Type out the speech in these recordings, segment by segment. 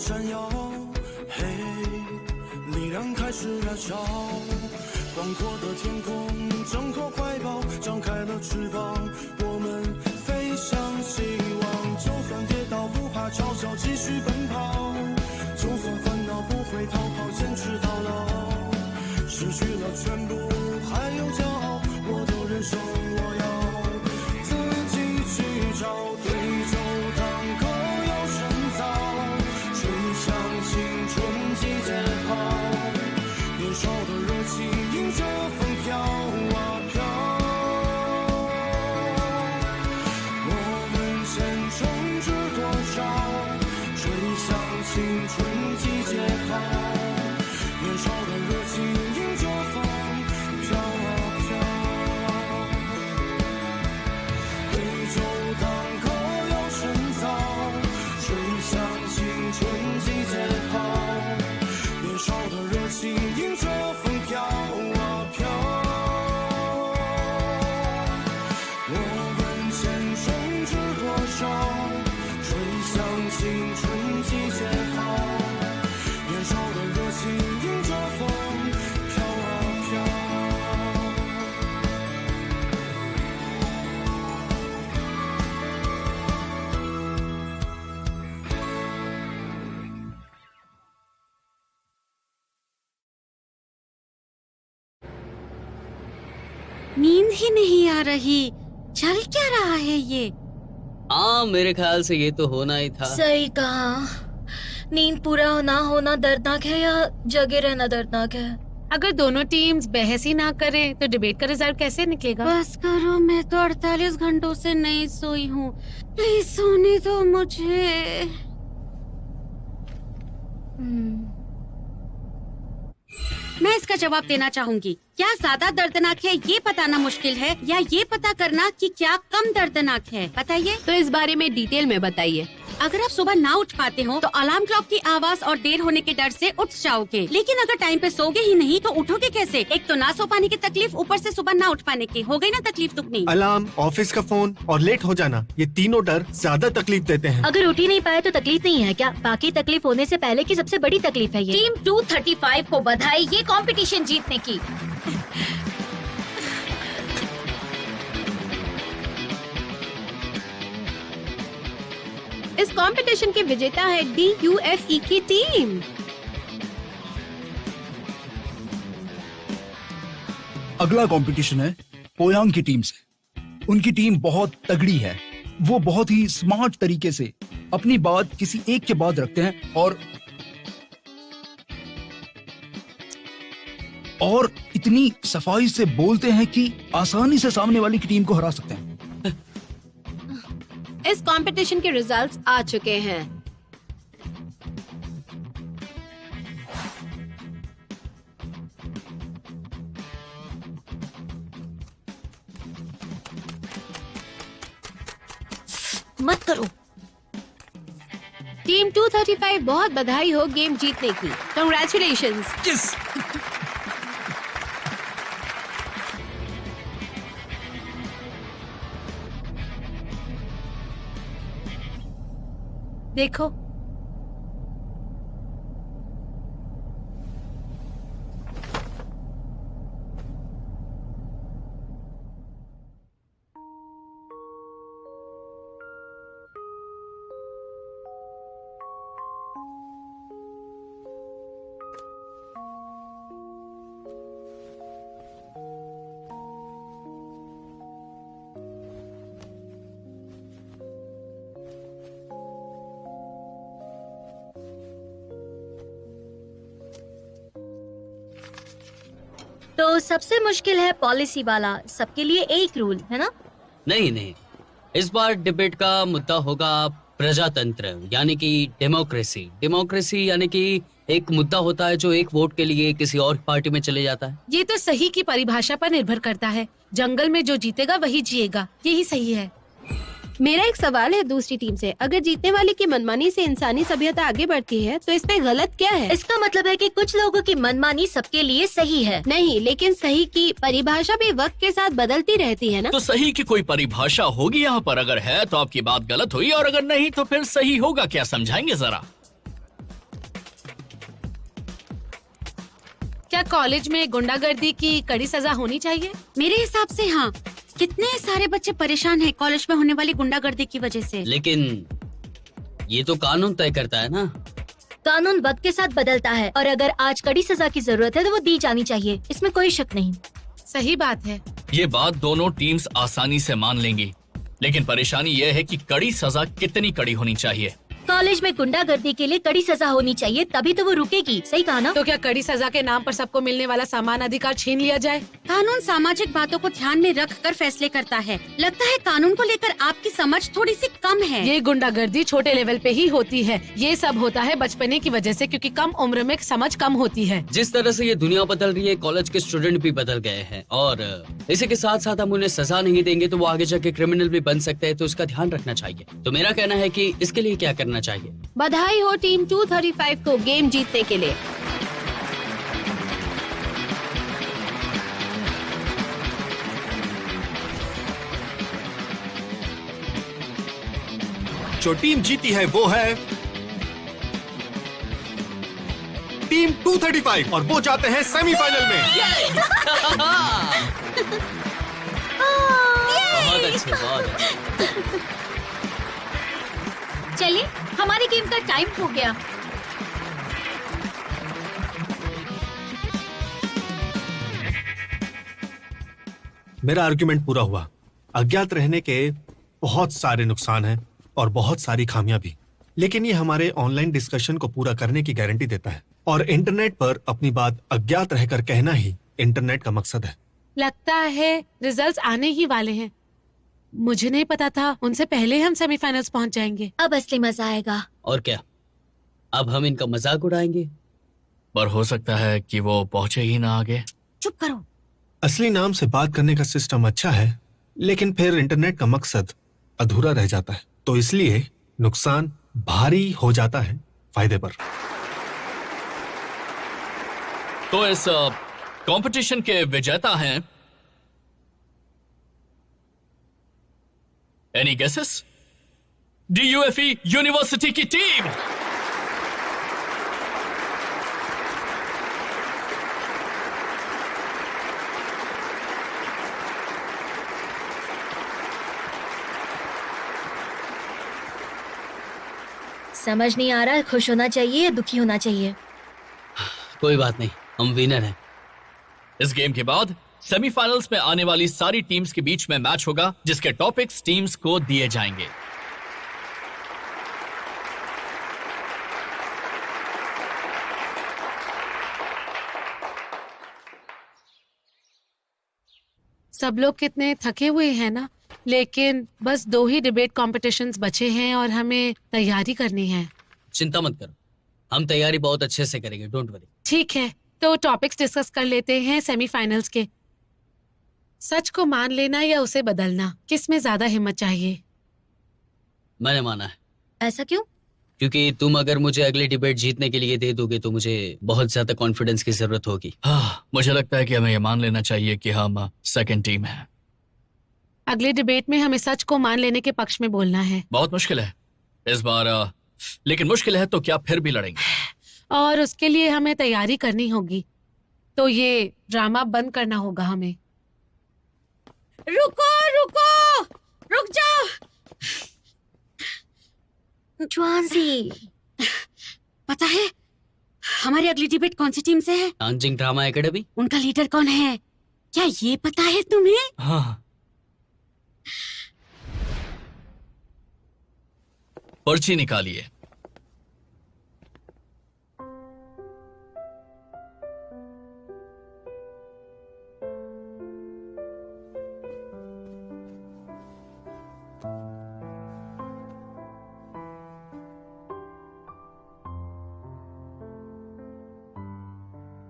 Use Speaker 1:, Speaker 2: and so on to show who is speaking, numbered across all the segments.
Speaker 1: 闪耀，嘿，力量开始燃烧，广阔的天空，挣脱怀抱，张开了翅膀，我们飞向希望。就算跌倒不怕嘲笑，继续奔跑，就算烦恼不会逃跑，坚持到老。失去了全部，还有骄傲，我的人生我要自己去找，对酒当歌又深造，吹响青春季节号，年少的热情迎着风飘啊飘，我们前程知多少，吹响青春季节号，年少的热情迎着风飘啊飘，对酒当歌又深造，吹响青春季节号，年少的热情迎着风飘啊飘，我们前程知多少，吹响青春季节号，年少的热情迎着风飘啊飘。
Speaker 2: नींद ही नहीं आ रही, चल क्या रहा है ये?
Speaker 3: हाँ, मेरे ख्याल से ये तो होना ही था।
Speaker 4: सही कहा। नींद पूरा ना होना दर्दनाक है या जगे रहना दर्दनाक है?
Speaker 5: अगर दोनों टीम्स बहस ही ना करें तो डिबेट का रिजल्ट कैसे निकलेगा?
Speaker 2: बस करो, मैं तो 48 घंटों से नहीं सोई हूँ, प्लीज सोने दो मुझे। मैं इसका जवाब देना चाहूंगी। क्या ज्यादा दर्दनाक है ये बताना मुश्किल है या ये पता करना कि क्या कम दर्दनाक है? बताइए।
Speaker 5: तो इस बारे में डिटेल में बताइए।
Speaker 2: अगर आप सुबह ना उठ पाते हो तो अलार्म क्लॉक की आवाज और देर होने के डर से उठ जाओगे, लेकिन अगर टाइम पे सोगे ही नहीं तो उठोगे कैसे? एक तो ना सो पाने की तकलीफ, ऊपर से सुबह ना उठ पाने की, हो गई ना तकलीफ दुगनी।
Speaker 6: अलार्म, ऑफिस का फोन और लेट हो जाना, ये तीनों डर ज्यादा तकलीफ देते हैं।
Speaker 4: अगर उठ ही नहीं पाए तो तकलीफ नहीं है क्या? बाकी तकलीफ होने से पहले की सबसे बड़ी तकलीफ है ये।
Speaker 7: टीम 235 को बधाई ये कंपटीशन जीतने की।
Speaker 5: इस कंपटीशन के विजेता है DUFE की टीम।
Speaker 8: अगला कंपटीशन है पोयांग की टीम से। उनकी टीम बहुत तगड़ी है, वो बहुत ही स्मार्ट तरीके से अपनी बात किसी एक के बाद रखते हैं और इतनी सफाई से बोलते हैं कि आसानी से सामने वाली की टीम को हरा सकते हैं।
Speaker 5: इस कंपटीशन के रिजल्ट्स आ चुके हैं।
Speaker 4: मत करो।
Speaker 5: टीम 235 बहुत बधाई हो गेम जीतने की। कांग्रेचुलेशंस।
Speaker 8: यस।
Speaker 5: देखो,
Speaker 4: तो सबसे मुश्किल है पॉलिसी वाला, सबके लिए एक रूल है ना?
Speaker 3: नहीं नहीं, इस बार डिबेट का मुद्दा होगा प्रजातंत्र, यानी कि डेमोक्रेसी। डेमोक्रेसी यानी कि एक मुद्दा होता है जो एक वोट के लिए किसी और पार्टी में चले जाता है।
Speaker 5: ये तो सही की परिभाषा पर निर्भर करता है। जंगल में जो जीतेगा वही जिएगा, यही सही है। मेरा एक सवाल है दूसरी टीम से। अगर जीतने वाले की मनमानी से इंसानी सभ्यता आगे बढ़ती है तो इसमें गलत क्या है?
Speaker 4: इसका मतलब है कि कुछ लोगों की मनमानी सबके लिए सही है।
Speaker 5: नहीं, लेकिन सही की परिभाषा भी वक्त के साथ बदलती रहती है ना?
Speaker 9: तो सही की कोई परिभाषा होगी यहाँ पर? अगर है तो आपकी बात गलत हुई और अगर नहीं तो फिर सही होगा क्या? समझाएंगे जरा।
Speaker 5: क्या कॉलेज में गुंडागर्दी की कड़ी सजा होनी चाहिए?
Speaker 2: मेरे हिसाब से हाँ। कितने सारे बच्चे परेशान हैं कॉलेज में होने वाली गुंडागर्दी की वजह से।
Speaker 3: लेकिन ये तो कानून तय करता है ना।
Speaker 4: कानून वक्त के साथ बदलता है और अगर आज कड़ी सजा की जरूरत है तो वो दी जानी चाहिए, इसमें कोई शक नहीं।
Speaker 5: सही बात है।
Speaker 9: ये बात दोनों टीम्स आसानी से मान लेंगी, लेकिन परेशानी ये है कि कड़ी सजा कितनी कड़ी होनी चाहिए।
Speaker 4: कॉलेज में गुंडागर्दी के लिए कड़ी सजा होनी चाहिए, तभी तो वो रुकेगी। सही कहा ना?
Speaker 5: तो क्या कड़ी सजा के नाम पर सबको मिलने वाला समान अधिकार छीन लिया जाए?
Speaker 2: कानून सामाजिक बातों को ध्यान में रख कर फैसले करता है। लगता है कानून को लेकर आपकी समझ थोड़ी सी कम है।
Speaker 5: ये गुंडागर्दी छोटे लेवल पे ही होती है। ये सब होता है बचपने की वजह से, क्योंकि कम उम्र में समझ कम होती है।
Speaker 3: जिस तरह से ये दुनिया बदल रही है, कॉलेज के स्टूडेंट भी बदल गए हैं और इसी के साथ साथ हम उन्हें सजा नहीं देंगे तो वो आगे जाके क्रिमिनल भी बन सकते हैं, तो इसका ध्यान रखना चाहिए। तो मेरा कहना है कि इसके लिए क्या करना चाहिए।
Speaker 5: बधाई हो टीम 235 को गेम जीतने के लिए।
Speaker 6: जो टीम जीती है वो है टीम 235 और वो जाते हैं सेमीफाइनल में।
Speaker 3: बहुत अच्छे, बहुत अच्छे।
Speaker 7: चलिए, हमारी गेम का टाइम हो गया।
Speaker 6: मेरा आर्गुमेंट पूरा हुआ। अज्ञात रहने के बहुत सारे नुकसान हैं और बहुत सारी खामियां भी, लेकिन ये हमारे ऑनलाइन डिस्कशन को पूरा करने की गारंटी देता है और इंटरनेट पर अपनी बात अज्ञात रहकर कहना ही इंटरनेट का मकसद है।
Speaker 5: लगता है रिजल्ट्स आने ही वाले हैं। मुझे नहीं पता था उनसे पहले हम सेमीफाइनल्स पहुंच जाएंगे।
Speaker 4: अब असली मजा आएगा।
Speaker 3: और क्या, अब हम इनका मजाक उड़ाएंगे।
Speaker 9: पर हो सकता है कि वो पहुंचे ही ना आगे।
Speaker 2: चुप करो।
Speaker 6: असली नाम से बात करने का सिस्टम अच्छा है, लेकिन फिर इंटरनेट का मकसद अधूरा रह जाता है, तो इसलिए नुकसान भारी हो जाता है फायदे पर।
Speaker 9: तो इस कंपटीशन के विजेता हैं एनी गेसेस? DUFE यूनिवर्सिटी की टीम।
Speaker 4: समझ नहीं आ रहा, खुश होना चाहिए या दुखी होना चाहिए?
Speaker 3: कोई बात नहीं, हम विनर हैं।
Speaker 9: इस गेम के बाद सेमीफाइनल्स में आने वाली सारी टीम्स के बीच में मैच होगा, जिसके टॉपिक्स टीम्स को दिए जाएंगे।
Speaker 5: सब लोग कितने थके हुए हैं ना, लेकिन बस 2 ही डिबेट कॉम्पिटिशन्स बचे हैं और हमें तैयारी करनी है।
Speaker 3: चिंता मत करो, हम तैयारी बहुत अच्छे से करेंगे, डोंट वरी।
Speaker 5: ठीक है, तो टॉपिक्स डिस्कस कर लेते हैं सेमीफाइनल्स के। सच को मान लेना या उसे बदलना, किस में ज्यादा हिम्मत चाहिए?
Speaker 3: मैंने माना है।
Speaker 4: ऐसा क्यों?
Speaker 3: क्योंकि तुम अगर मुझे अगले डिबेट जीतने के लिए दे दोगे तो मुझे बहुत ज्यादा कॉन्फिडेंस की जरूरत होगी।
Speaker 9: मुझे लगता है कि हमें ये मान लेना चाहिए कि हम सेकंड टीम हैं।
Speaker 5: अगले डिबेट में हमें सच को मान लेने के पक्ष में बोलना है।
Speaker 9: बहुत मुश्किल है इस बार, लेकिन मुश्किल है तो क्या फिर भी लड़ेंगे।
Speaker 5: और उसके लिए हमें तैयारी करनी होगी, तो ये ड्रामा बंद करना होगा हमें।
Speaker 2: रुको रुको, रुक जाओ।
Speaker 4: ज्वानजी,
Speaker 2: पता है हमारी अगली डिबेट कौन सी टीम से है?
Speaker 3: Nanjing drama academy.
Speaker 2: उनका लीडर कौन है, क्या ये पता है तुम्हें?
Speaker 9: हाँ, पर्ची निकालिए।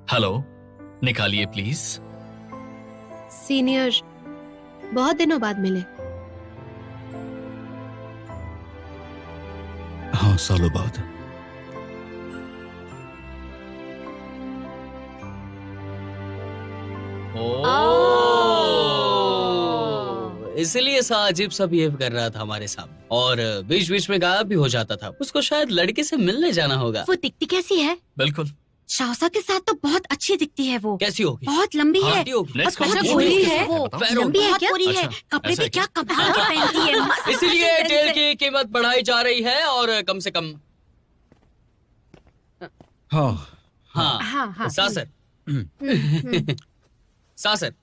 Speaker 9: हेलो, निकालिए प्लीज।
Speaker 5: सीनियर, बहुत दिनों बाद मिले।
Speaker 8: हाँ, सालों बाद।
Speaker 3: इसलिए सा अजीब सा बिहेव कर रहा था हमारे सामने और बीच बीच में गायब भी हो जाता था। उसको शायद लड़के से मिलने जाना होगा।
Speaker 4: वो दिखती कैसी है?
Speaker 9: बिल्कुल
Speaker 2: शाओसा के साथ तो बहुत अच्छी दिखती है वो।
Speaker 3: कैसी होगी?
Speaker 2: बहुत लंबी
Speaker 3: हाँ,
Speaker 2: है
Speaker 3: आंटी होगी।
Speaker 2: और
Speaker 9: Next
Speaker 2: बहुत
Speaker 9: competition
Speaker 2: गोरी
Speaker 9: किसके
Speaker 2: है
Speaker 9: साथ है
Speaker 2: वो।
Speaker 9: बताओ?
Speaker 3: Pharaoh।
Speaker 2: लंबी है,
Speaker 3: बहुत
Speaker 2: गोरी है,
Speaker 3: अच्छा।
Speaker 2: कपड़े
Speaker 9: ऐसा
Speaker 2: भी
Speaker 9: है
Speaker 2: क्या कमाल के पहनती है, मस्त
Speaker 3: इसीलिए
Speaker 2: ढंग
Speaker 3: टेल
Speaker 2: से।
Speaker 3: की कीमत बढ़ाई जा रही है और कम से कम
Speaker 8: हाँ
Speaker 3: हाँ
Speaker 5: हाँ, हाँ।
Speaker 3: सासर सासर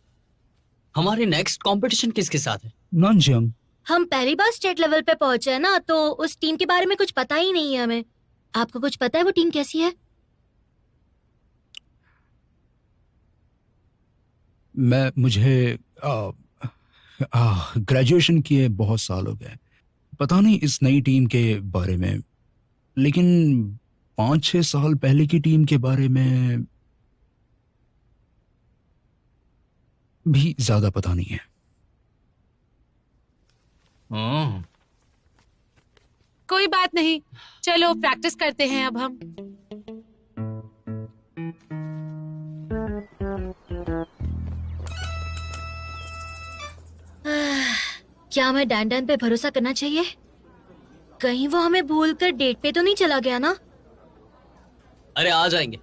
Speaker 3: हमारे नेक्स्ट कंपटीशन किसके साथ है?
Speaker 8: नानजियांग।
Speaker 4: हम पहली बार स्टेट लेवल पे पहुंचे हैं ना, तो उस टीम के बारे में कुछ पता ही नहीं है हमें। आपको कुछ पता है वो टीम कैसी है?
Speaker 8: मुझे ग्रेजुएशन किए बहुत साल हो गए, पता नहीं इस नई टीम के बारे में, लेकिन 5-6 साल पहले की टीम के बारे में भी ज्यादा पता नहीं है।
Speaker 5: कोई बात नहीं, चलो प्रैक्टिस करते हैं अब हम।
Speaker 4: क्या हमें डैन पे भरोसा करना चाहिए? कहीं वो हमें भूलकर डेट पे तो नहीं चला गया ना?
Speaker 3: अरे आ जाएंगे,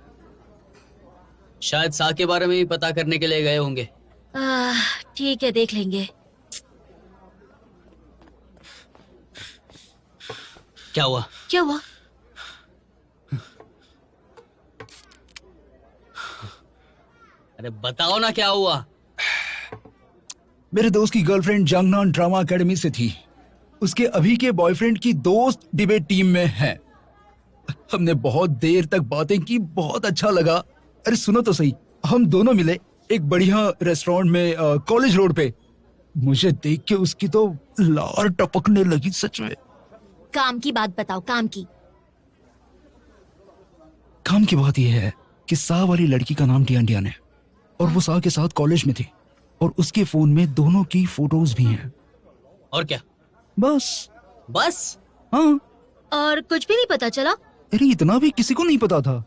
Speaker 3: शायद सा के बारे में भी पता करने के लिए गए होंगे।
Speaker 4: ठीक है, देख लेंगे।
Speaker 3: क्या हुआ?
Speaker 4: क्या हुआ?
Speaker 3: अरे बताओ ना क्या हुआ?
Speaker 8: मेरे दोस्त की गर्लफ्रेंड जंगनान ड्रामा एकेडमी से थी, उसके अभी के बॉयफ्रेंड की दोस्त डिबेट टीम में है। हमने बहुत देर तक बातें की, बहुत अच्छा लगा। अरे सुनो तो सही, हम दोनों मिले एक बढ़िया रेस्टोरेंट में कॉलेज रोड पे। मुझे देख के उसकी तो लार टपकने लगी सच में।
Speaker 4: काम की बात बताओ, काम की।
Speaker 8: काम की बात यह है कि सा वाली लड़की का नाम टियान टियान है और वो सा के साथ कॉलेज में थी और उसके फोन में दोनों की फोटोज भी हैं।
Speaker 3: और क्या?
Speaker 8: बस
Speaker 3: बस?
Speaker 8: हाँ।
Speaker 4: और कुछ भी नहीं पता चला?
Speaker 8: अरे इतना भी किसी को नहीं पता था।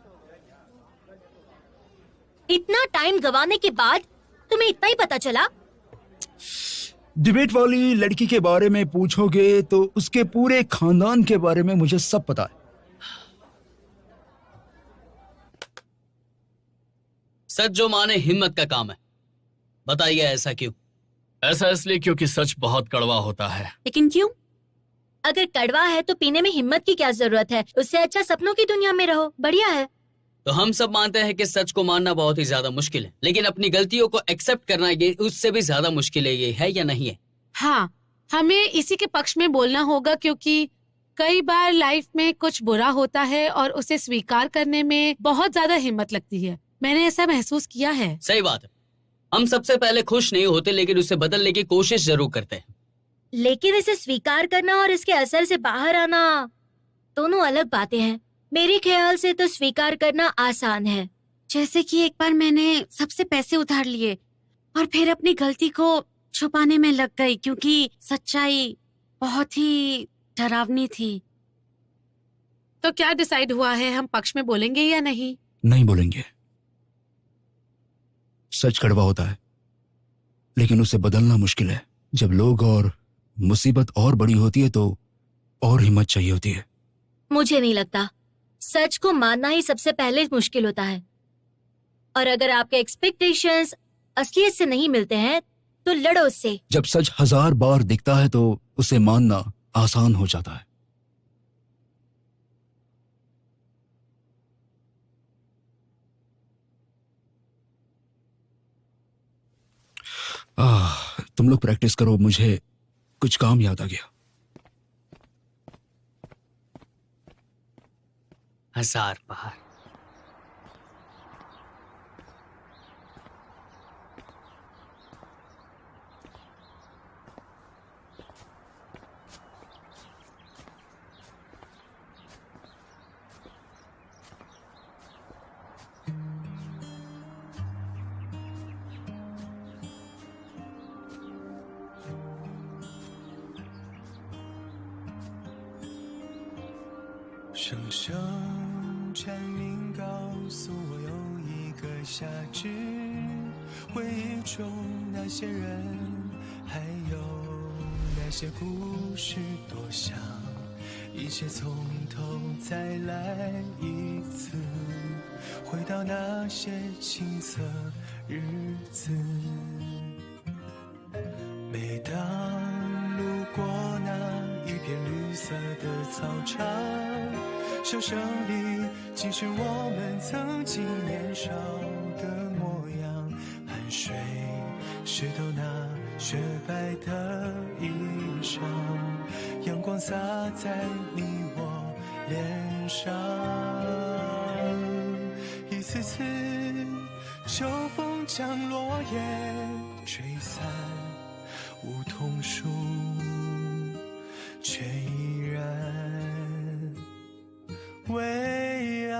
Speaker 4: इतना टाइम गवाने के बाद तुम्हें इतना ही पता चला?
Speaker 8: डिबेट वाली लड़की के बारे में पूछोगे तो उसके पूरे खानदान के बारे में मुझे सब पता है।
Speaker 3: सच जो माने हिम्मत का काम है, बताइए ऐसा क्यों?
Speaker 9: ऐसा इसलिए क्योंकि सच बहुत कड़वा होता है।
Speaker 2: लेकिन क्यों?
Speaker 4: अगर कड़वा है तो पीने में हिम्मत की क्या जरूरत है? उससे अच्छा सपनों की दुनिया में रहो, बढ़िया है।
Speaker 3: तो हम सब मानते हैं कि सच को मानना बहुत ही ज्यादा मुश्किल है, लेकिन अपनी गलतियों को एक्सेप्ट करना ये उससे भी ज्यादा मुश्किल है। ये है या नहीं है?
Speaker 5: हाँ, हमें इसी के पक्ष में बोलना होगा, क्योंकि कई बार लाइफ में कुछ बुरा होता है और उसे स्वीकार करने में बहुत ज्यादा हिम्मत लगती है। मैंने ऐसा महसूस किया है।
Speaker 3: सही बात है, हम सबसे पहले खुश नहीं होते लेकिन उसे बदलने की कोशिश जरूर करते हैं।
Speaker 4: लेकिन इसे स्वीकार करना और इसके असर से बाहर आना दोनों अलग बातें हैं। मेरे ख्याल से तो स्वीकार करना आसान है।
Speaker 2: जैसे कि एक बार मैंने सबसे पैसे उधार लिए और फिर अपनी गलती को छुपाने में लग गई, क्योंकि सच्चाई बहुत ही डरावनी थी।
Speaker 5: तो क्या डिसाइड हुआ है, हम पक्ष में बोलेंगे या नहीं?
Speaker 8: नहीं बोलेंगे। सच कड़वा होता है लेकिन उसे बदलना मुश्किल है। जब लोग और मुसीबत और बड़ी होती है तो और हिम्मत चाहिए होती है।
Speaker 4: मुझे नहीं लगता, सच को मानना ही सबसे पहले मुश्किल होता है। और अगर आपके एक्सपेक्टेशंस असलियत से नहीं मिलते हैं तो लड़ो उससे।
Speaker 8: जब सच 1000 बार दिखता है तो उसे मानना आसान हो जाता है। तुम लोग प्रैक्टिस करो, मुझे कुछ काम याद आ गया।
Speaker 3: 1000 बार।
Speaker 1: 声声蝉鸣告诉我，有一个夏至，回忆中那些人，还有那些故事，多想一切从头再来一次，回到那些青涩日子。每当路过那一片绿色的操场，笑声里竟是我们曾经年少的模样。汗水湿透那雪白的衣裳，阳光洒在你我脸上。一次次秋风将落叶吹散，梧桐树却依然微安。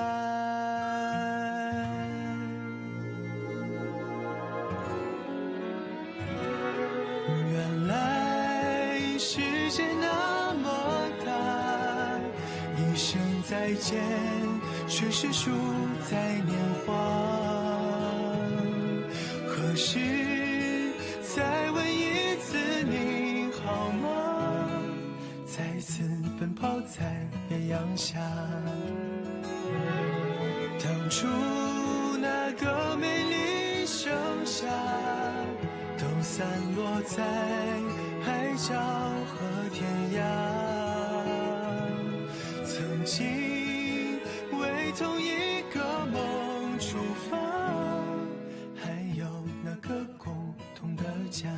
Speaker 1: 原来世界那么大，一声再见却是输在年华。何时再问一次你好吗？再次奔跑在艳阳下，当初那个美丽盛夏，都散落在海角和天涯。曾经为同一个梦出发，还有那个共同的家。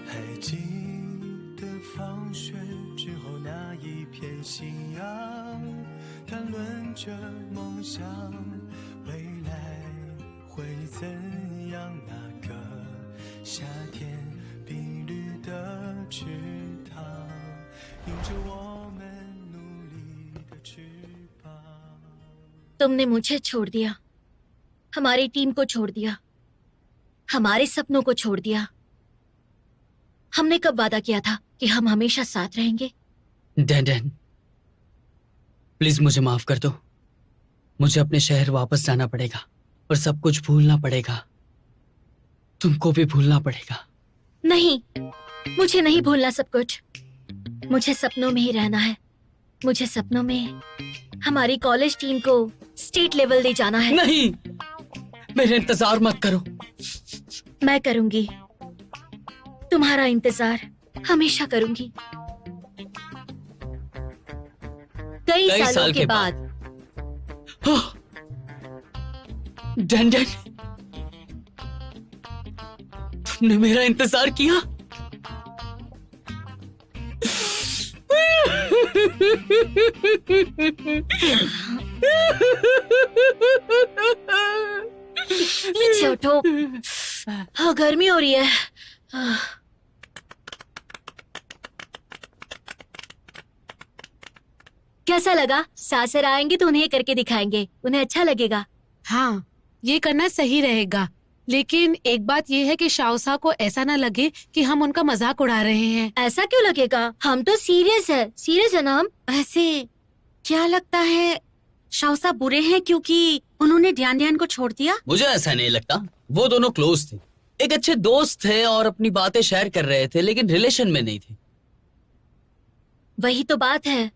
Speaker 1: 还记得放学之后那一片夕阳，谈论着梦想，未来会怎样？那个夏天碧绿的池塘，映着我们努力的翅膀。
Speaker 4: तुमने मुझे छोड़ दिया, हमारी टीम को छोड़ दिया, हमारे सपनों को छोड़ दिया। हमने कब वादा किया था कि हम हमेशा साथ रहेंगे?
Speaker 3: डैन, प्लीज मुझे माफ कर दो। मुझे अपने शहर वापस जाना पड़ेगा और सब कुछ भूलना पड़ेगा। तुमको भी भूलना पड़ेगा।
Speaker 4: नहीं, मुझे नहीं भूलना सब कुछ। मुझे सपनों में ही रहना है। मुझे सपनों में हमारी कॉलेज टीम को स्टेट लेवल ले जाना है।
Speaker 3: नहीं, मेरे इंतजार मत करो।
Speaker 4: मैं करूंगी, तुम्हारा इंतजार हमेशा करूंगी। कई सालों के बाद।
Speaker 3: डैन, तुमने मेरा इंतजार किया।
Speaker 4: पीछे उठो। हाँ, गर्मी हो रही है। कैसा लगा? सासर आएंगे तो उन्हें करके दिखाएंगे, उन्हें अच्छा लगेगा।
Speaker 5: हाँ, ये करना सही रहेगा। लेकिन एक बात ये है कि शाओसा को ऐसा ना लगे कि हम उनका मजाक उड़ा रहे हैं।
Speaker 4: ऐसा क्यों लगेगा? हम तो सीरियस है ना हम।
Speaker 2: वैसे क्या लगता है शाओसा बुरे हैं क्योंकि उन्होंने ध्यान को छोड़ दिया?
Speaker 3: मुझे ऐसा नहीं लगता। वो दोनों क्लोज थे, एक अच्छे दोस्त थे और अपनी बातें शेयर कर रहे थे, लेकिन रिलेशन में नहीं थे।
Speaker 4: वही तो बात है।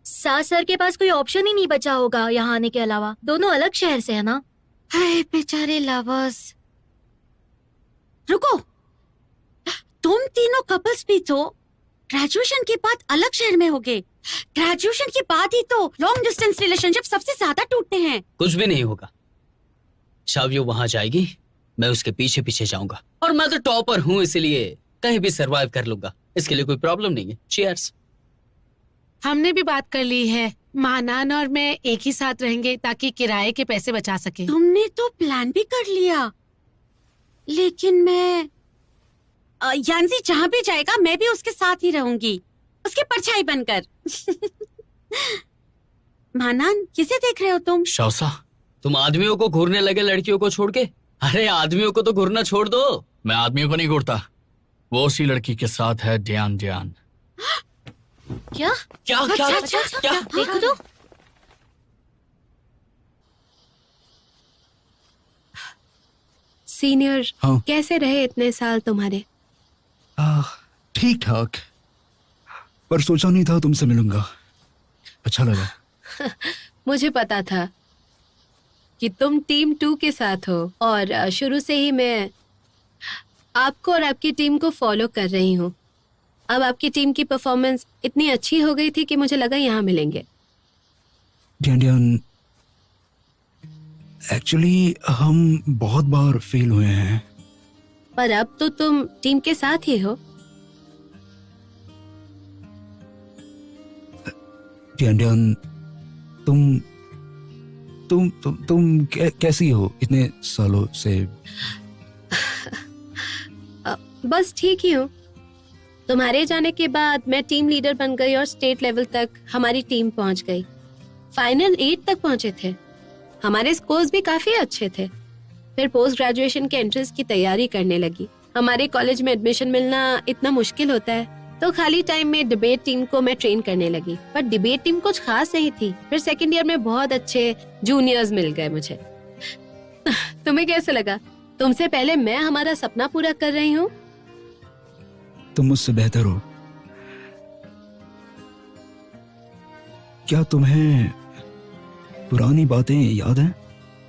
Speaker 4: सासर के पास कोई ऑप्शन ही नहीं बचा होगा यहाँ आने के अलावा। दोनों अलग शहर से है ना।
Speaker 2: हाय बेचारे लवर्स। रुको, तुम तीनों कपल्स भी तो ग्रेजुएशन के बाद अलग शहर में होगे। ग्रेजुएशन के बाद ही तो लॉन्ग डिस्टेंस रिलेशनशिप सबसे ज्यादा टूटते हैं।
Speaker 3: कुछ भी नहीं होगा। शाव्यो वहां जाएगी, मैं उसके पीछे पीछे जाऊंगा और मैं तो टॉपर हूँ, इसलिए कहीं भी सरवाइव कर लूंगा। इसके लिए कोई प्रॉब्लम नहीं है। चीयर्स।
Speaker 5: हमने भी बात कर ली है, महानान और मैं एक ही साथ रहेंगे ताकि किराए के पैसे बचा सके।
Speaker 2: तुमने तो प्लान भी कर लिया, लेकिन मैं यानजी जहाँ भी जाएगा मैं भी उसके साथ ही रहूंगी, उसकी परछाई बनकर। महानान, किसे देख रहे हो तुम?
Speaker 9: शाओसा,
Speaker 3: तुम आदमियों को घूरने लगे लड़कियों को छोड़ के। अरे आदमियों को तो घूरना छोड़ दो।
Speaker 9: मैं आदमियों को नहीं घूरता, वो उसी लड़की के साथ है। ध्यान।
Speaker 4: क्या?
Speaker 3: क्या?
Speaker 4: अच्छा, क्या? देखो तो।
Speaker 5: सीनियर,
Speaker 8: हाँ।
Speaker 5: कैसे रहे इतने साल तुम्हारे?
Speaker 8: ठीक ठाक, पर सोचा नहीं था तुमसे मिलूंगा। अच्छा लगा।
Speaker 5: मुझे पता था कि तुम टीम 2 के साथ हो और शुरू से ही मैं आपको और आपकी टीम को फॉलो कर रही हूँ। अब आपकी टीम की परफॉर्मेंस इतनी अच्छी हो गई थी कि मुझे लगा यहाँ मिलेंगे।
Speaker 8: ध्यान, एक्चुअली हम बहुत बार फेल हुए हैं।
Speaker 5: पर अब तो तुम टीम के साथ ही हो।
Speaker 8: ध्यान, तुम कैसी हो इतने सालों से?
Speaker 5: बस ठीक ही हूँ। तुम्हारे जाने के बाद मैं टीम लीडर बन गई और स्टेट लेवल तक हमारी टीम पहुंच गई। फाइनल 8 तक पहुंचे थे। हमारे स्कोर्स भी काफी अच्छे थे। फिर पोस्ट ग्रेजुएशन के एंट्रेंस की तैयारी करने लगी। हमारे कॉलेज में एडमिशन मिलना इतना मुश्किल होता है, तो खाली टाइम में डिबेट टीम को मैं ट्रेन करने लगी। पर डिबेट टीम कुछ खास नहीं थी। फिर सेकंड ईयर में बहुत अच्छे जूनियर्स मिल गए मुझे। तुम्हें कैसे लगा? तुमसे पहले मैं हमारा सपना पूरा कर रही हूँ।
Speaker 8: तुम मुझसे बेहतर हो। क्या तुम्हें पुरानी बातें याद हैं?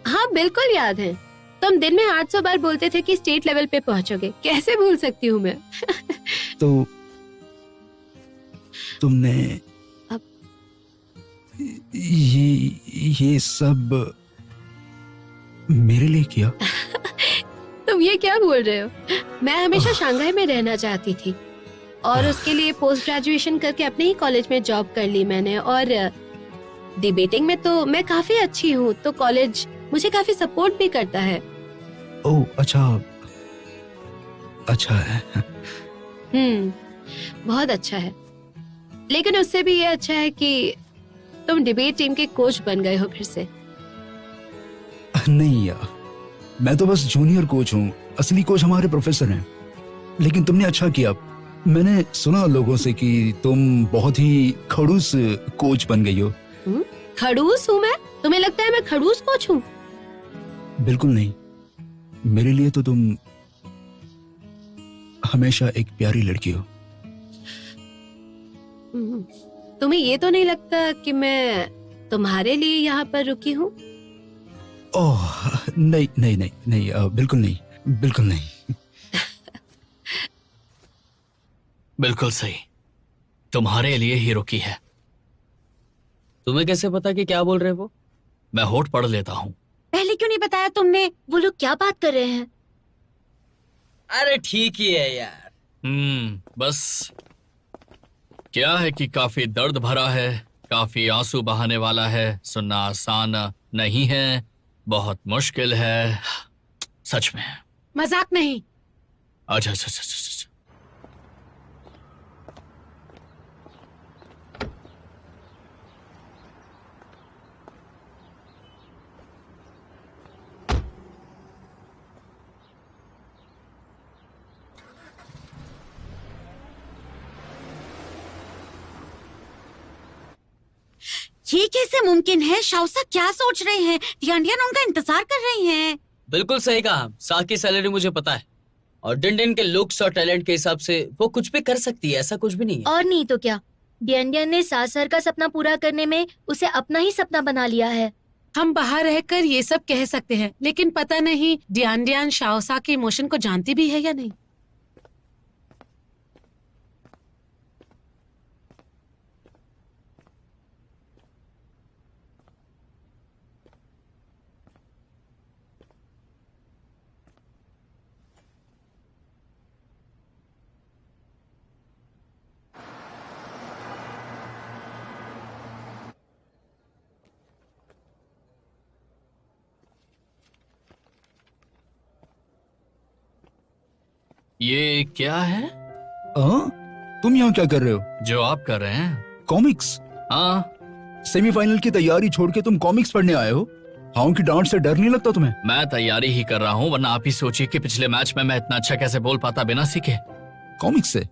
Speaker 5: हाँ बिल्कुल याद है। तुम दिन में 800 बार बोलते थे कि स्टेट लेवल पे पहुंचोगे। कैसे भूल सकती हूँ मैं?
Speaker 8: तो तुमने
Speaker 5: अब
Speaker 8: ये सब मेरे लिए किया?
Speaker 5: तुम ये क्या बोल रहे हो? मैं हमेशा शंघाई में रहना चाहती थी और उसके लिए पोस्ट ग्रेजुएशन करके अपने ही कॉलेज में जॉब कर ली मैंने। और डिबेटिंग में तो मैं काफी अच्छी हूँ, तो कॉलेज मुझे काफी सपोर्ट भी करता है।
Speaker 8: ओह अच्छा है।
Speaker 5: बहुत अच्छा है। लेकिन उससे भी ये अच्छा है कि तुम डिबेट टीम के कोच बन गए हो फिर से।
Speaker 8: नहीं यार, मैं तो बस जूनियर कोच हूँ। असली कोच हमारे प्रोफेसर हैं। लेकिन तुमने अच्छा किया। मैंने सुना लोगों से कि तुम बहुत ही खड़ूस कोच बन गई हो।
Speaker 5: खड़ूस हूँ मैं? तुम्हें लगता है मैं खड़ूस कोच हूँ?
Speaker 8: बिल्कुल नहीं। मेरे लिए तो तुम हमेशा एक प्यारी लड़की हो।
Speaker 5: तुम्हें ये तो नहीं लगता कि मैं तुम्हारे लिए यहाँ पर रुकी हूँ?
Speaker 8: ओह नहीं, बिल्कुल नहीं, बिल्कुल नहीं।
Speaker 9: बिल्कुल सही, तुम्हारे लिए ही रुकी है।
Speaker 3: तुम्हें कैसे पता कि क्या बोल रहे वो?
Speaker 9: मैं होठ पढ़ लेता हूँ।
Speaker 2: पहले क्यों नहीं बताया तुमने?
Speaker 4: वो लोग क्या बात कर रहे हैं?
Speaker 3: अरे ठीक ही है यार।
Speaker 9: बस क्या है कि काफी दर्द भरा है, काफी आंसू बहाने वाला है। सुनना आसान नहीं है, बहुत मुश्किल है सच में।
Speaker 5: मजाक नहीं।
Speaker 9: अच्छा।
Speaker 2: ये कैसे मुमकिन है? शाओसा क्या सोच रहे हैं? टियानटियान उनका इंतजार कर रही हैं।
Speaker 3: बिल्कुल सही कहा। सा की सैलरी मुझे पता है और डिन के लुक्स और टैलेंट के हिसाब से वो कुछ भी कर सकती है, ऐसा कुछ भी नहीं है।
Speaker 4: और नहीं तो क्या, डियन ने सासर का सपना पूरा करने में उसे अपना ही सपना बना लिया है।
Speaker 5: हम बाहर रहकर ये सब कह सकते हैं, लेकिन पता नहीं डियान शाओसा के इमोशन को जानती भी है या नहीं।
Speaker 9: ये क्या है?
Speaker 8: तुम यहाँ क्या कर रहे हो?
Speaker 9: जो आप कर रहे हैं?
Speaker 8: कॉमिक्स?
Speaker 9: हाँ।
Speaker 8: सेमीफाइनल की तैयारी छोड़ के तुम कॉमिक्स पढ़ने आए हो? हाउ की डांट से डर नहीं लगता तुम्हें?
Speaker 9: मैं तैयारी ही कर रहा हूँ, वरना आप ही सोचिए कि पिछले मैच में मैं इतना अच्छा कैसे बोल पाता बिना सीखे।
Speaker 8: कॉमिक्स से?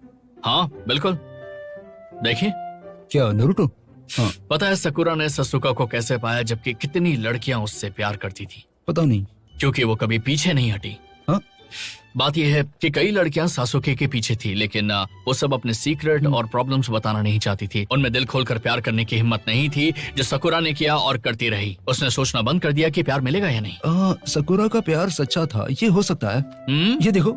Speaker 9: हाँ बिल्कुल। देखिए।
Speaker 8: क्या नारुतो? हाँ।
Speaker 9: पता है सकुरा ने ससुका को कैसे पाया, जबकि कितनी लड़कियां उससे प्यार करती थी?
Speaker 8: पता नहीं।
Speaker 9: क्योंकि वो कभी पीछे नहीं हटी। बात यह है कि कई लड़कियां सासुके के पीछे थी, लेकिन वो सब अपने सीक्रेट और प्रॉब्लम्स बताना नहीं चाहती थी। उनमें दिल खोलकर प्यार करने की हिम्मत नहीं थी, जो सकुरा ने किया और करती रही। उसने सोचना बंद कर दिया कि प्यार मिलेगा या नहीं।
Speaker 8: सकुरा का प्यार सच्चा था, ये हो सकता है। ये देखो,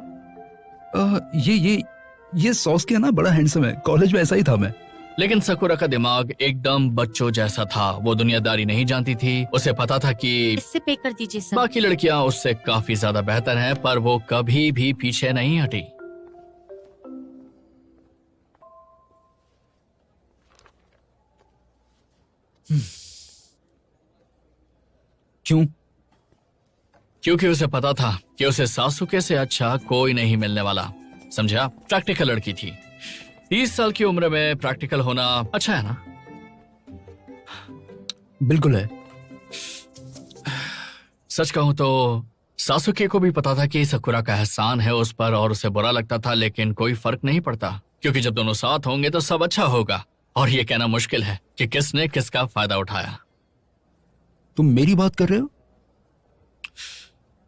Speaker 8: ये सॉस्के ना बड़ा हैंडसम है, कॉलेज में ऐसा ही था मैं।
Speaker 9: लेकिन सकुरा का दिमाग एकदम बच्चों जैसा था। वो दुनियादारी नहीं जानती थी। उसे पता था कि
Speaker 2: इससे पे कर दीजिए सर।
Speaker 9: बाकी लड़कियां उससे काफी ज्यादा बेहतर हैं, पर वो कभी भी पीछे नहीं हटी।
Speaker 8: क्यों?
Speaker 9: क्योंकि उसे पता था कि उसे सासुके से अच्छा कोई नहीं मिलने वाला। समझा? प्रैक्टिकल लड़की थी। 30 साल की उम्र में प्रैक्टिकल होना अच्छा है ना?
Speaker 8: बिल्कुल है।
Speaker 9: सच कहूं तो सासुके को भी पता था कि सकुरा का एहसान है उस पर, और उसे बुरा लगता था, लेकिन कोई फर्क नहीं पड़ता, क्योंकि जब दोनों साथ होंगे तो सब अच्छा होगा। और ये कहना मुश्किल है कि किसने किसका फायदा उठाया।
Speaker 8: तुम मेरी बात कर रहे हो?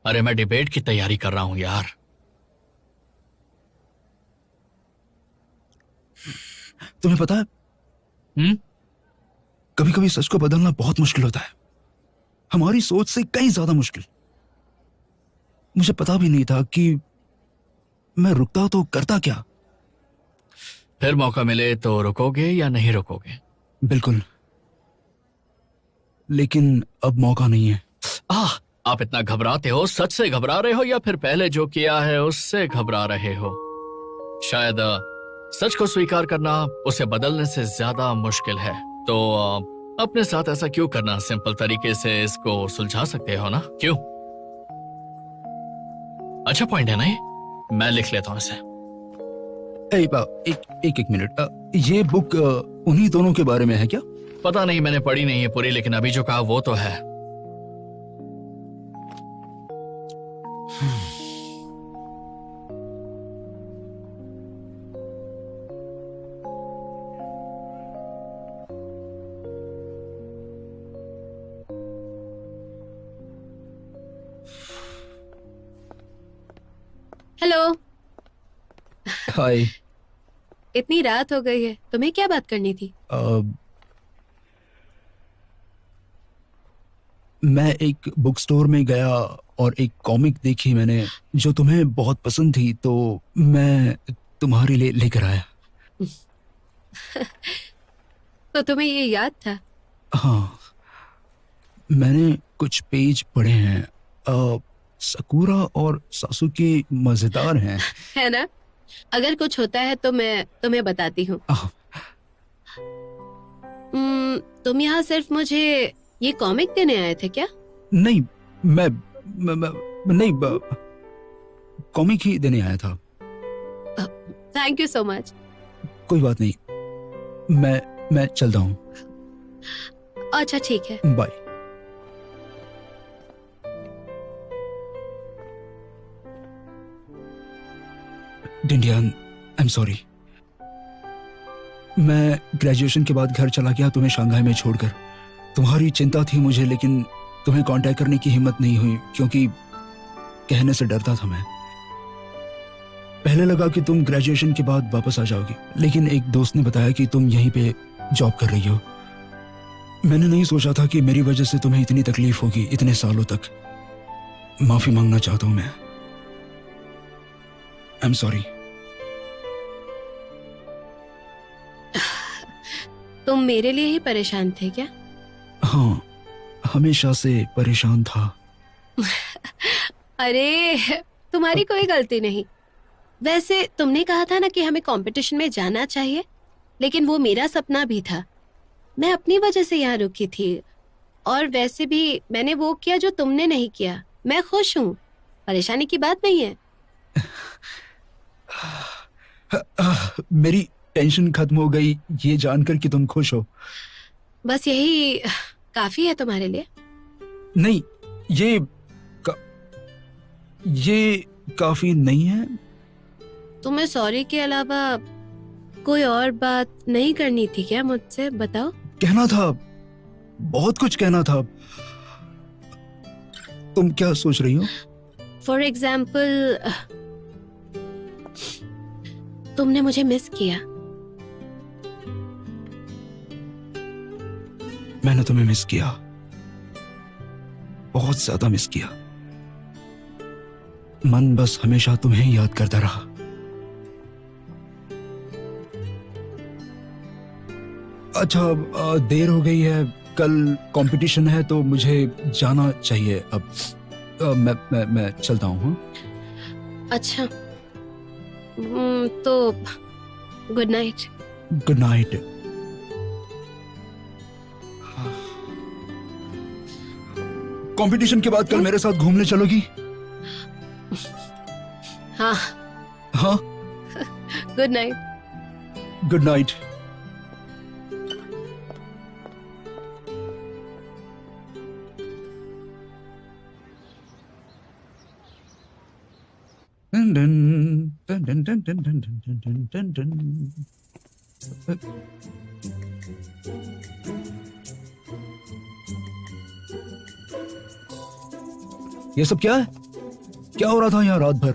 Speaker 9: अरे मैं डिबेट की तैयारी कर रहा हूं यार।
Speaker 8: तुम्हें पता है, कभी कभी सच को बदलना बहुत मुश्किल होता है, हमारी सोच से कहीं ज्यादा मुश्किल। मुझे पता भी नहीं था कि मैं रुकता तो करता क्या।
Speaker 9: फिर मौका मिले तो रुकोगे या नहीं रुकोगे?
Speaker 8: बिल्कुल, लेकिन अब मौका नहीं है।
Speaker 9: आप इतना घबराते हो, सच से घबरा रहे हो या फिर पहले जो किया है उससे घबरा रहे हो? शायद सच को स्वीकार करना उसे बदलने से ज्यादा मुश्किल है। तो अपने साथ ऐसा क्यों करना? सिंपल तरीके से इसको सुलझा सकते हो ना? क्यों? अच्छा पॉइंट है ना ये? मैं लिख लेता हूं इसे।
Speaker 8: एक मिनट, ये बुक उन्हीं दोनों के बारे में है क्या?
Speaker 9: पता नहीं, मैंने पढ़ी नहीं है पूरी, लेकिन अभी जो कहा वो तो है।
Speaker 5: हेलो।
Speaker 8: हाय।
Speaker 5: इतनी रात हो गई है, तुम्हें क्या बात करनी थी?
Speaker 8: मैं एक बुक स्टोर में गया और एक कॉमिक देखी मैंने जो तुम्हें बहुत पसंद थी, तो मैं तुम्हारे लिए लेकर आया।
Speaker 5: तो तुम्हें ये याद था?
Speaker 8: हाँ, मैंने कुछ पेज पढ़े हैं। सकुरा और सासुके मजेदार हैं।
Speaker 5: है ना? अगर कुछ होता है तो मैं तुम्हें बताती हूँ। तुम यहाँ सिर्फ मुझे ये कॉमिक देने आए थे क्या?
Speaker 8: नहीं, मैं नहीं, कॉमिक ही देने आया था।
Speaker 5: Thank you so much.
Speaker 8: कोई बात नहीं, मैं चलता हूँ।
Speaker 5: अच्छा ठीक है,
Speaker 8: बाय। डिंडियान, आई एम सॉरी। मैं ग्रेजुएशन के बाद घर चला गया तुम्हें शंघाई में छोड़कर। तुम्हारी चिंता थी मुझे, लेकिन तुम्हें कांटेक्ट करने की हिम्मत नहीं हुई, क्योंकि कहने से डरता था मैं। पहले लगा कि तुम ग्रेजुएशन के बाद वापस आ जाओगी, लेकिन एक दोस्त ने बताया कि तुम यहीं पे जॉब कर रही हो। मैंने नहीं सोचा था कि मेरी वजह से तुम्हें इतनी तकलीफ होगी इतने सालों तक। माफी मांगना चाहता हूं मैं। आई एम सॉरी।
Speaker 5: तुम मेरे लिए ही परेशान थे क्या?
Speaker 8: हाँ, हमेशा से परेशान था।
Speaker 5: अरे तुम्हारी कोई गलती नहीं। वैसे तुमने कहा था ना कि हमें कंपटीशन में जाना चाहिए, लेकिन वो मेरा सपना भी था। मैं अपनी वजह से यहाँ रुकी थी, और वैसे भी मैंने वो किया जो तुमने नहीं किया। मैं खुश हूँ, परेशानी की बात नहीं है।
Speaker 8: मेरी टेंशन खत्म हो गई ये जानकर कि तुम खुश हो।
Speaker 5: बस यही काफी है तुम्हारे लिए।
Speaker 8: नहीं, ये काफी नहीं है।
Speaker 5: तुम्हें सॉरी के अलावा कोई और बात नहीं करनी थी क्या मुझसे? बताओ।
Speaker 8: कहना था, बहुत कुछ कहना था। तुम क्या सोच रही हो?
Speaker 5: फॉर एग्जाम्पल तुमने मुझे मिस किया।
Speaker 8: मैंने तुम्हें मिस किया, बहुत ज्यादा मिस किया। मन बस हमेशा तुम्हें ही याद करता रहा। अच्छा, देर हो गई है, कल कंपटीशन है तो मुझे जाना चाहिए अब। मैं चलता हूँ। हाँ?
Speaker 5: अच्छा, तो good night.
Speaker 8: Good night. Competition के बाद कल मेरे साथ घूमने चलोगी?
Speaker 5: हाँ।
Speaker 8: हाँ,
Speaker 5: good night.
Speaker 8: Good night. Dun, dun, dun, dun, dun, dun, dun, dun, dun, dun, dun. ये सब क्या है? क्या हो रहा था यहाँ रात भर?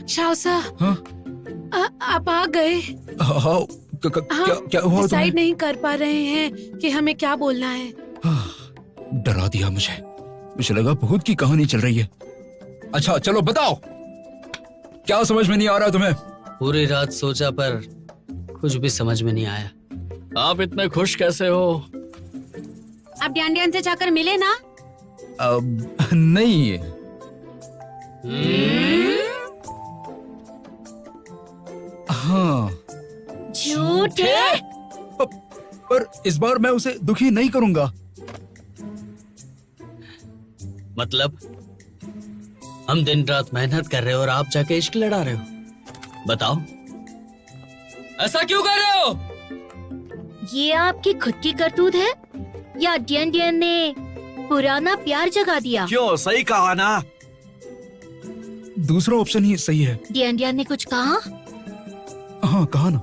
Speaker 5: शाउसा,
Speaker 8: हाँ?
Speaker 5: आप आ गए।
Speaker 8: हाँ, क्या हुआ तुम्हें?
Speaker 5: डिसाइड नहीं कर पा रहे हैं कि हमें क्या बोलना है।
Speaker 8: डरा दिया मुझे लगा भूत की कहानी चल रही है। अच्छा चलो बताओ, क्या समझ में नहीं आ रहा तुम्हें?
Speaker 3: पूरी रात सोचा पर कुछ भी समझ में नहीं आया।
Speaker 9: आप इतने खुश कैसे हो?
Speaker 2: आप ड्यान ड्यान से जाकर मिले ना?
Speaker 8: नहीं। हाँ,
Speaker 4: झूठ है।
Speaker 8: पर इस बार मैं उसे दुखी नहीं करूंगा।
Speaker 3: मतलब हम दिन रात मेहनत कर रहे हो और आप जाके इश्क लड़ा रहे हो? बताओ, ऐसा क्यों कर रहे हो?
Speaker 4: ये आपकी खुद की करतूत है या डियन डियन ने पुराना प्यार जगा दिया?
Speaker 1: क्यों, सही कहा ना?
Speaker 8: दूसरा ऑप्शन ही सही है।
Speaker 4: डियन डियन ने कुछ कहा?
Speaker 8: हाँ, कहा ना।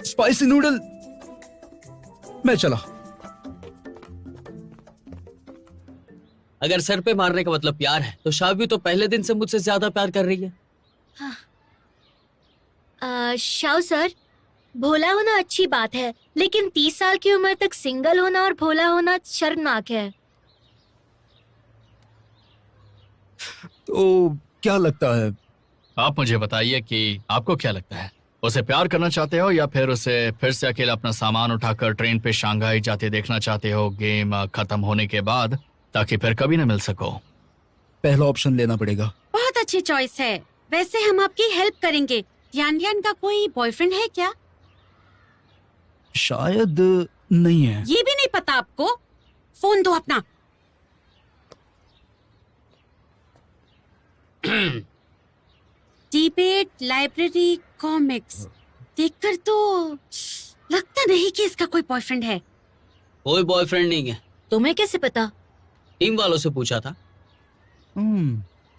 Speaker 8: Spicy noodle. मैं चला।
Speaker 3: अगर सर पे मारने का मतलब प्यार है तो शावी तो पहले दिन से मुझसे ज्यादा प्यार कर रही है।
Speaker 4: शाव सर, भोला होना अच्छी बात है, लेकिन 30 साल की उम्र तक सिंगल होना और भोला होना शर्मनाक है।
Speaker 8: तो क्या लगता है?
Speaker 9: आप मुझे बताइए कि आपको क्या लगता है? उसे प्यार करना चाहते हो या फिर उसे फिर से अकेला अपना सामान उठाकर ट्रेन पे शंघाई जाते देखना चाहते हो गेम खत्म होने के बाद, ताकि फिर कभी न मिल सको?
Speaker 8: पहला ऑप्शन लेना पड़ेगा।
Speaker 2: बहुत अच्छी चॉइस है। वैसे हम आपकी हेल्प करेंगे। ध्यान ध्यान का कोई बॉयफ्रेंड है क्या?
Speaker 8: शायद नहीं है।
Speaker 2: ये भी नहीं पता आपको? फोन दो अपना। डिबेट लाइब्रेरी कॉमिक्स देखकर तो लगता नहीं कि इसका कोई बॉयफ्रेंड है।
Speaker 3: कोई बॉयफ्रेंड नहीं है।
Speaker 4: तुम्हें कैसे पता?
Speaker 3: टीम वालों से पूछा था।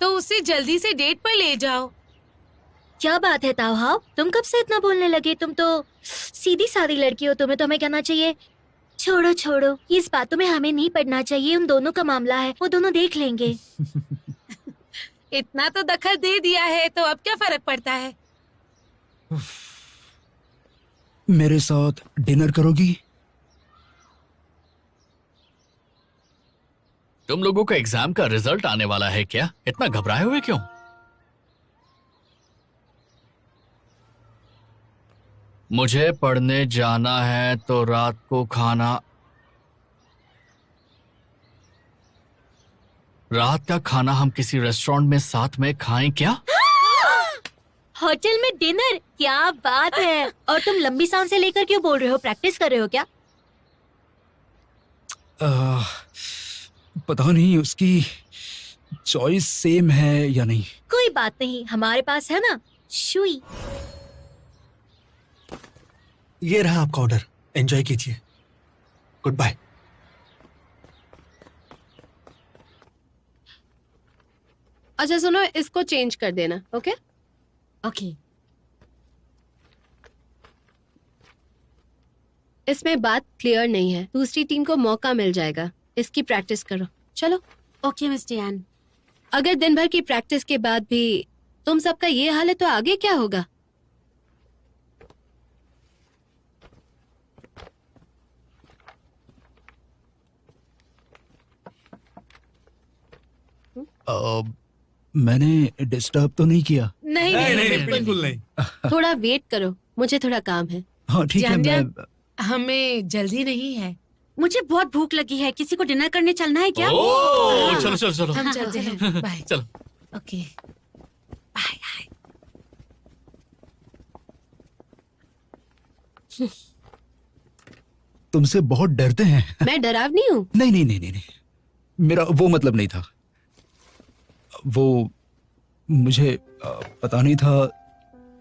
Speaker 5: तो उसे जल्दी से डेट पर ले जाओ।
Speaker 4: क्या बात है ताओहाओ, तुम कब से इतना बोलने लगे? तुम तो सीधी सादी लड़की हो, तुम्हें तो हमें कहना चाहिए। छोड़ो छोड़ो, इस बातों में हमें नहीं पड़ना चाहिए। उन दोनों का मामला है, वो दोनों देख लेंगे।
Speaker 5: इतना तो दखल दे दिया है तो अब क्या फर्क पड़ता है?
Speaker 8: मेरे साथ डिनर करोगी?
Speaker 9: तुम लोगों का एग्जाम का रिजल्ट आने वाला है क्या? इतना घबराए हुए क्यों? मुझे पढ़ने जाना है तो रात को रात का खाना हम किसी रेस्टोरेंट में साथ में खाएं क्या?
Speaker 4: होटल में डिनर? क्या बात है। और तुम लंबी सांसें लेकर क्यों बोल रहे हो? प्रैक्टिस कर रहे हो क्या?
Speaker 8: पता नहीं उसकी चॉइस सेम है या नहीं।
Speaker 4: कोई बात नहीं, हमारे पास है ना शुई।
Speaker 6: ये रहा आपका ऑर्डर, एंजॉय कीजिए। Good bye.
Speaker 5: अच्छा सुनो, इसको चेंज कर देना। Okay
Speaker 2: okay.
Speaker 5: इसमें बात क्लियर नहीं है। दूसरी टीम को मौका मिल जाएगा, इसकी प्रैक्टिस करो। चलो।
Speaker 2: Okay miss Diane.
Speaker 5: अगर दिन भर की प्रैक्टिस के बाद भी तुम सबका ये हाल है तो आगे क्या होगा?
Speaker 8: मैंने डिस्टर्ब तो नहीं किया?
Speaker 5: नहीं
Speaker 6: नहीं, बिल्कुल नहीं।
Speaker 5: थोड़ा वेट करो, मुझे थोड़ा काम है।
Speaker 8: हाँ ठीक है।
Speaker 5: जान,
Speaker 8: मैं
Speaker 5: हमें जल्दी नहीं है।
Speaker 2: मुझे बहुत भूख लगी है, किसी को डिनर करने चलना है क्या?
Speaker 9: ओह, चलो चलो चलो।
Speaker 5: हम चलते हैं। बाय।
Speaker 9: चलो।
Speaker 5: Okay bye.
Speaker 8: तुमसे बहुत डरते हैं।
Speaker 5: मैं डरावनी हूँ?
Speaker 8: नहीं नहीं नहीं नहीं नहीं, मेरा वो मतलब नहीं था। वो मुझे पता नहीं था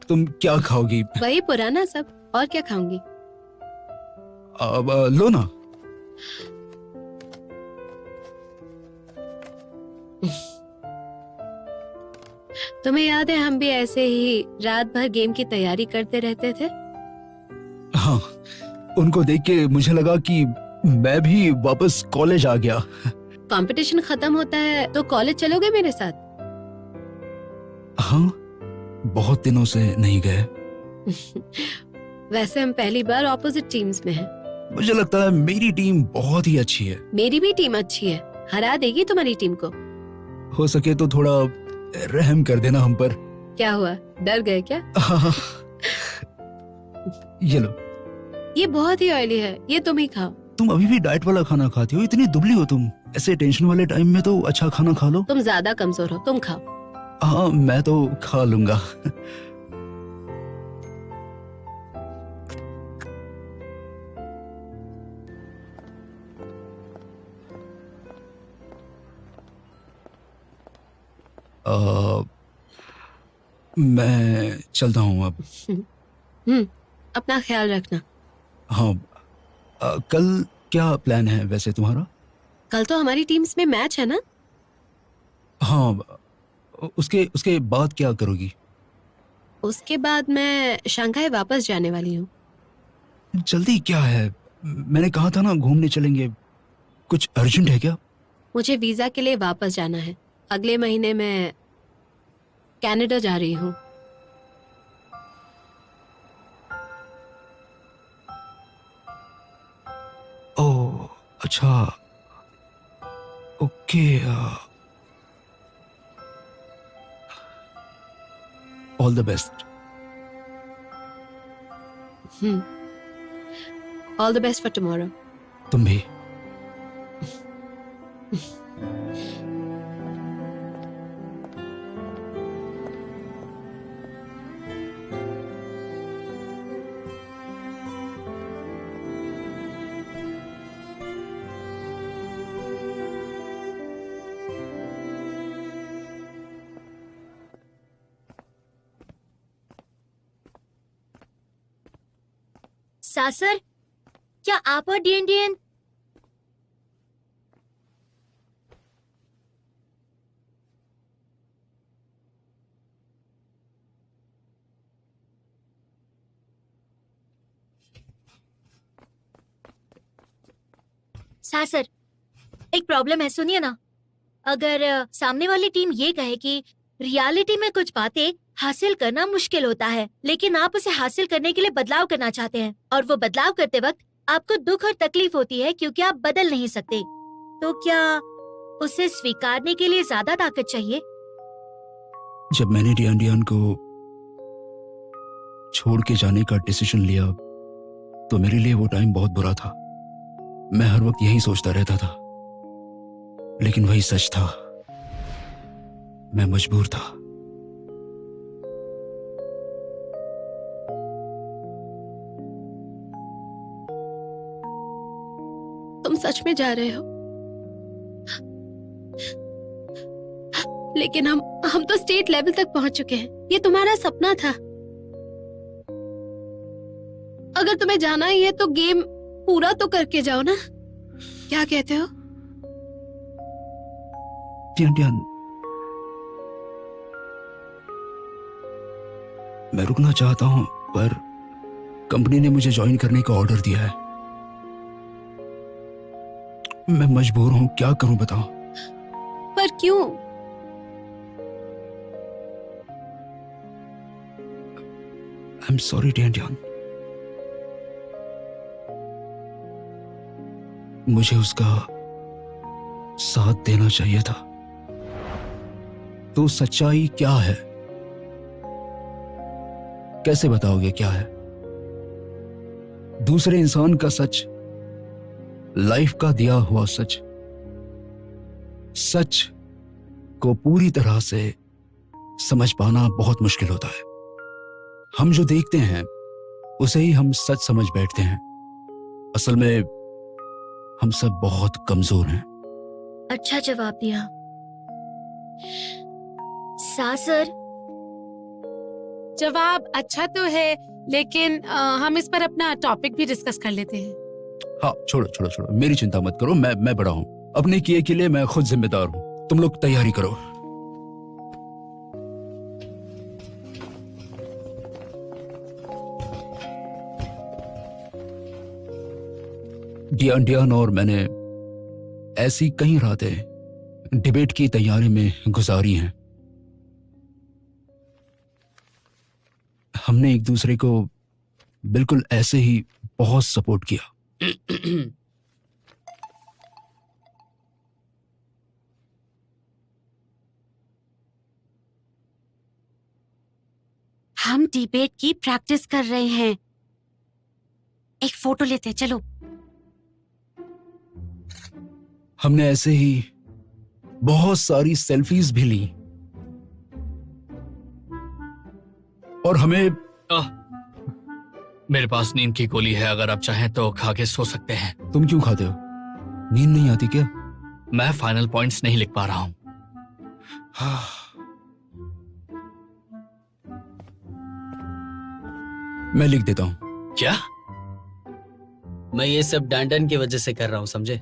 Speaker 8: तुम क्या खाओगी।
Speaker 5: वही पुराना सब, और क्या खाऊंगी?
Speaker 8: लो ना।
Speaker 5: तुम्हें याद है हम भी ऐसे ही रात भर गेम की तैयारी करते रहते थे?
Speaker 8: हाँ, उनको देख के मुझे लगा कि मैं भी वापस कॉलेज आ गया।
Speaker 5: कंपटीशन खत्म होता है तो कॉलेज चलोगे मेरे साथ?
Speaker 8: हाँ, बहुत दिनों से नहीं गए।
Speaker 5: वैसे हम पहली बार ऑपोजिट टीम्स में हैं।
Speaker 8: मुझे लगता है मेरी टीम बहुत ही अच्छी है।
Speaker 5: मेरी भी टीम अच्छी है, हरा देगी तुम्हारी टीम को।
Speaker 8: हो सके तो थोड़ा रहम कर देना हम पर।
Speaker 5: क्या हुआ, डर गए क्या?
Speaker 8: ये लो।
Speaker 5: ये बहुत ही ऑयली है, ये तुम ही खाओ।
Speaker 8: तुम अभी भी डाइट वाला खाना खाती हो? इतनी दुबली हो तुम। ऐसे टेंशन वाले टाइम में तो अच्छा खाना खा लो।
Speaker 5: तुम ज्यादा कमजोर हो, तुम खाओ।
Speaker 8: हाँ, मैं तो खा लूंगा। मैं चलता हूँ अब।
Speaker 5: अपना ख्याल रखना।
Speaker 8: हाँ, कल क्या प्लान है वैसे तुम्हारा?
Speaker 5: कल तो हमारी टीम्स में मैच है ना?
Speaker 8: हाँ, उसके बाद क्या करोगी?
Speaker 5: उसके बाद मैं शंघाई वापस जाने वाली हूँ।
Speaker 8: जल्दी क्या है? मैंने कहा था ना घूमने चलेंगे। कुछ अर्जेंट है क्या?
Speaker 5: मुझे वीजा के लिए वापस जाना है। अगले महीने मैं कनाडा जा रही हूँ।
Speaker 8: ओह अच्छा, okay. All the best.
Speaker 5: All the best for tomorrow.
Speaker 8: तुम भी।
Speaker 4: सासर, क्या आप और डीएनडीएन सासर, एक प्रॉब्लम है, सुनिए ना। अगर सामने वाली टीम ये कहे कि रियलिटी में कुछ बातें हासिल करना मुश्किल होता है, लेकिन आप उसे हासिल करने के लिए बदलाव करना चाहते हैं, और वो बदलाव करते वक्त आपको दुख और तकलीफ होती है क्योंकि आप बदल नहीं सकते, तो क्या उसे स्वीकारने के लिए ज्यादा ताकत चाहिए?
Speaker 8: जब मैंने डियान को छोड़ के जाने का डिसीजन लिया तो मेरे लिए वो टाइम बहुत बुरा था। मैं हर वक्त यही सोचता रहता था, लेकिन वही सच था। मैं मजबूर था।
Speaker 5: तुम सच में जा रहे हो? लेकिन हम तो स्टेट लेवल तक पहुंच चुके हैं। ये तुम्हारा सपना था। अगर तुम्हें जाना ही है तो गेम पूरा तो करके जाओ ना। क्या कहते हो?
Speaker 8: डियान, मैं रुकना चाहता हूं, पर कंपनी ने मुझे ज्वाइन करने का ऑर्डर दिया है। मैं मजबूर हूं, क्या करूं बताओ।
Speaker 5: पर क्यों?
Speaker 8: आई एम सॉरी टियान। मुझे उसका साथ देना चाहिए था। तो सच्चाई क्या है? कैसे बताओगे क्या है? दूसरे इंसान का सच, लाइफ का दिया हुआ सच, सच को पूरी तरह से समझ पाना बहुत मुश्किल होता है। हम जो देखते हैं उसे ही हम सच समझ बैठते हैं। असल में हम सब बहुत कमजोर हैं।
Speaker 4: अच्छा जवाब दिया। सर,
Speaker 5: जवाब अच्छा तो है, लेकिन हम इस पर अपना टॉपिक भी डिस्कस कर लेते हैं।
Speaker 8: हाँ, छोड़ो, मेरी चिंता मत करो। मैं बड़ा हूं, अपने किए के लिए मैं खुद जिम्मेदार हूं। तुम लोग तैयारी करो। डियान और मैंने ऐसी कई रातें डिबेट की तैयारी में गुजारी हैं। हमने एक दूसरे को बिल्कुल ऐसे ही बहुत सपोर्ट किया।
Speaker 2: हम डिबेट की प्रैक्टिस कर रहे हैं। एक फोटो लेते हैं, चलो।
Speaker 8: हमने ऐसे ही बहुत सारी सेल्फीज भी ली और हमें
Speaker 9: मेरे पास नींद की गोली है, अगर आप चाहें तो खा के सो सकते हैं।
Speaker 8: तुम क्यों खाते हो? नींद नहीं आती क्या?
Speaker 9: मैं फाइनल पॉइंट्स नहीं लिख पा रहा हूं।
Speaker 8: मैं लिख देता हूं।
Speaker 9: क्या?
Speaker 3: मैं ये सब डैंडन की वजह से कर रहा हूं, समझे?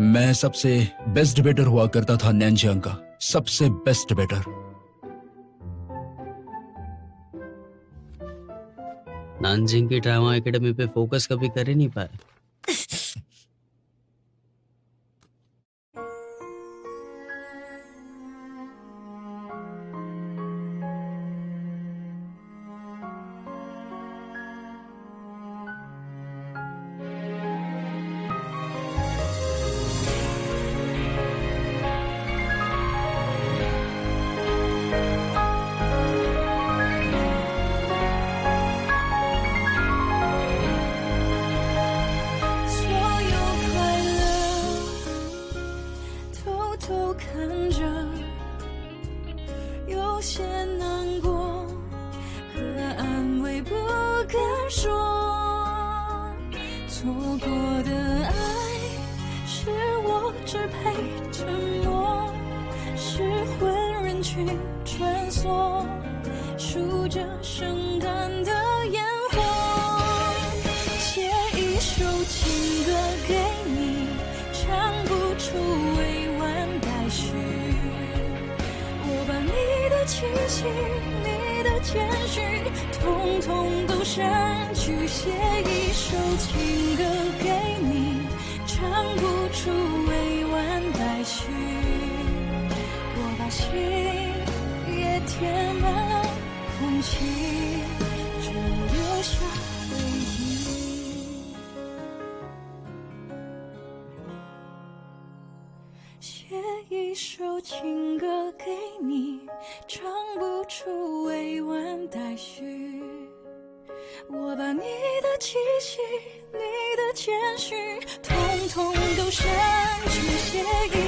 Speaker 8: मैं सबसे बेस्ट डिबेटर हुआ करता था नैनजियांग का, सबसे बेस्ट डिबेटर।
Speaker 3: नानजिंग की ड्रामा एकेडमी पे फोकस कभी कर ही नहीं पाए।
Speaker 1: 我把你的气息、你的谦虚，统统都删去，写一